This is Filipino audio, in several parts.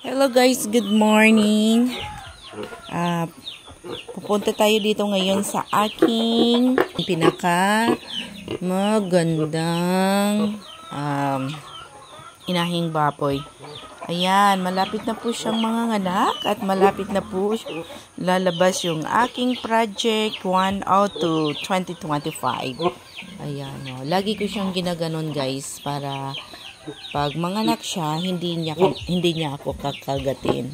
Hello guys, good morning. Pupunta tayo dito ngayon sa aking pinaka magandang inahing baboy. Ayan, malapit na po siyang manganganak at malapit na po lalabas yung aking project 102 2025. Ayan, lagi ko siyang ginaganon guys para pag manganak siya, hindi niya ako kakagatin.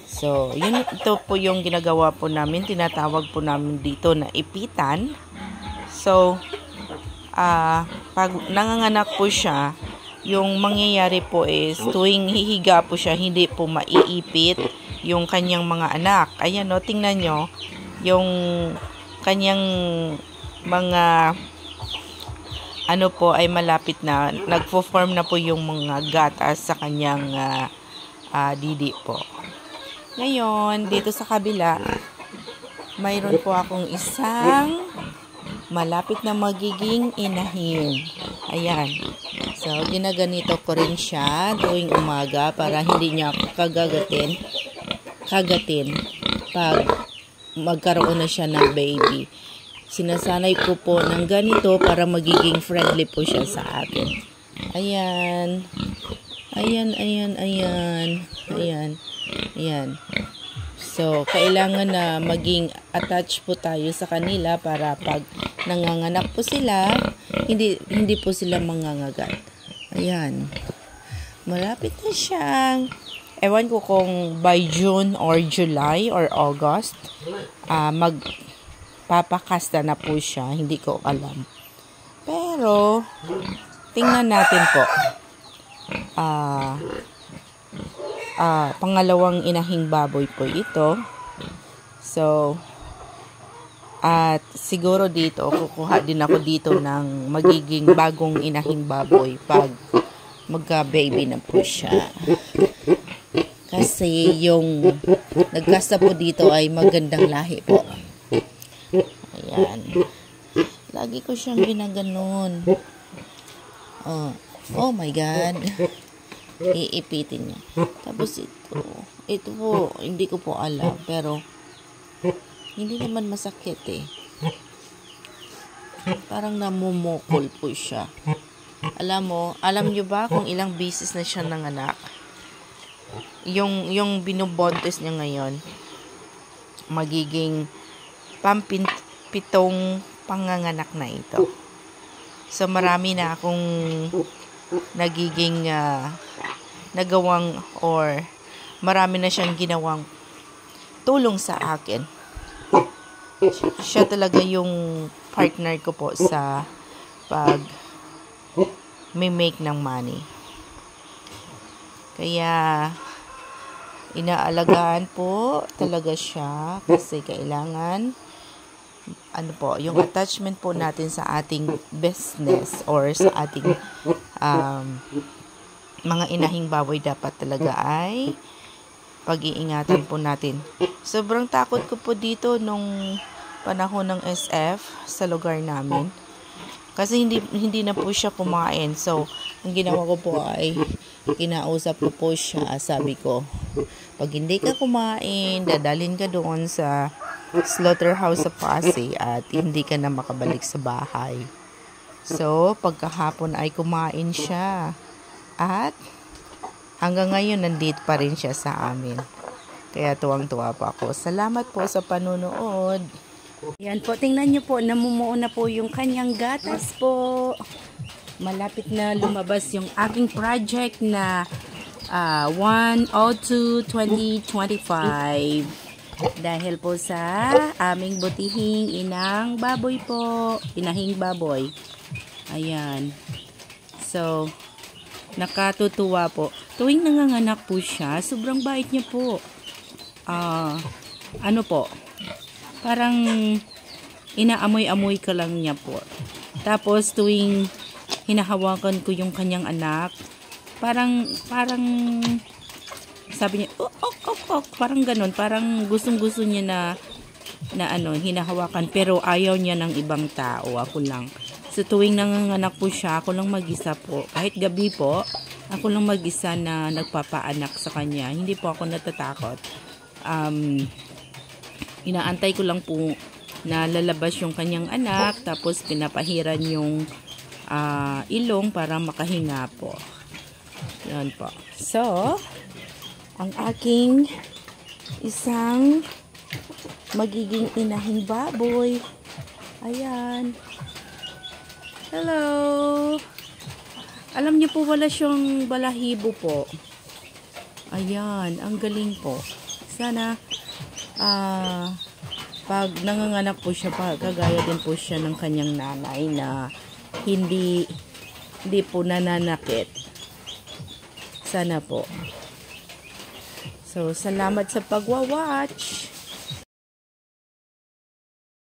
So, ito po yung ginagawa po namin, tinatawag po namin dito na ipitan. So, pag nanganganak po siya, yung mangyayari po is tuwing hihiga po siya, hindi po maiipit yung kanyang mga anak. Ayan o, tingnan nyo, yung kanyang mga ano po ay malapit na, nagfo-form na po yung mga gatas sa kanyang didi po. Ngayon, dito sa kabila, mayroon po akong isang malapit na magiging inahin. Ayan. So, ginaganito ko rin siya tuwing umaga para hindi niya kagatin pag magkaroon na siya ng baby. Sinasanay ko po ng ganito para magiging friendly po siya sa akin. Ayan. Ayan. So, kailangan na maging attached po tayo sa kanila para pag nanganganak po sila, hindi po sila mangangagat. Ayan. Malapit na siyang, ewan ko kung by June or July or August, papakasta na po siya, hindi ko alam. Pero, tingnan natin po. Pangalawang inahing baboy po ito. So, at siguro dito, kukuha din ako dito ng magiging bagong inahing baboy pag magka-baby na po siya. Kasi yung nagkasta po dito ay magandang lahi po. Ayan. Lagi ko siyang ginaganon. Oh my God. Iipitin niya. Tapos ito po, hindi ko po alam. Pero, hindi naman masakit eh. Parang namumukol po siya. Alam niyo ba kung ilang beses na siya nanganak? Yung binubontes niya ngayon, magiging pitong panganganak na ito. So, marami na akong nagiging nagawang or marami na siyang ginawang tulong sa akin. Siya talaga yung partner ko po sa pag make ng money. Kaya, inaalagaan po talaga siya kasi kailangan yung attachment po natin sa ating business or sa ating mga inahing baboy dapat talaga ay pag-iingatan po natin. Sobrang takot ko po dito nung panahon ng SF sa lugar namin. Kasi hindi na po siya kumain. So, ang ginawa ko po ay kinausap ko po siya. Sabi ko, pag hindi ka kumain, dadalhin ka doon sa slaughterhouse sa Pasig at hindi ka na makabalik sa bahay. So, pagkahapon ay kumain siya. At hanggang ngayon, nandito pa rin siya sa amin. Kaya tuwang-tuwa pa ako. Salamat po sa panunood. Yan po, tingnan nyo po, namumuo na po yung kanyang gatas po. Malapit na lumabas yung aking project na 102 2025. Dahil po sa aming butihing inang baboy po. Inahing baboy. Ayan. So, nakatutuwa po. Tuwing nanganganak po siya, sobrang bait niya po. Parang inaamoy-amoy ka lang niya po. Tapos tuwing hinahawakan ko yung kanyang anak, parang sabi niya, parang ganun, parang gustong-gusto niya na hinahawakan, pero ayaw niya ng ibang tao, ako lang. So tuwing nanganganak po siya, ako lang mag-isa po. Kahit gabi po, Ako lang mag-isa na nagpapaanak sa kanya. Hindi po ako natatakot. Inaantay ko lang po na lalabas yung kanyang anak, tapos pinapahiran yung ilong para makahinga po. Yan po. So, ang aking isang magiging inahing baboy. Ayan. Hello. Alam niyo po, wala siyang balahibo po. Ayan, ang galing po. Sana pag nanganganak po siya, kagaya din po siya ng kanyang nanay na hindi po nananakit. Sana po. So, salamat sa pagwa-watch.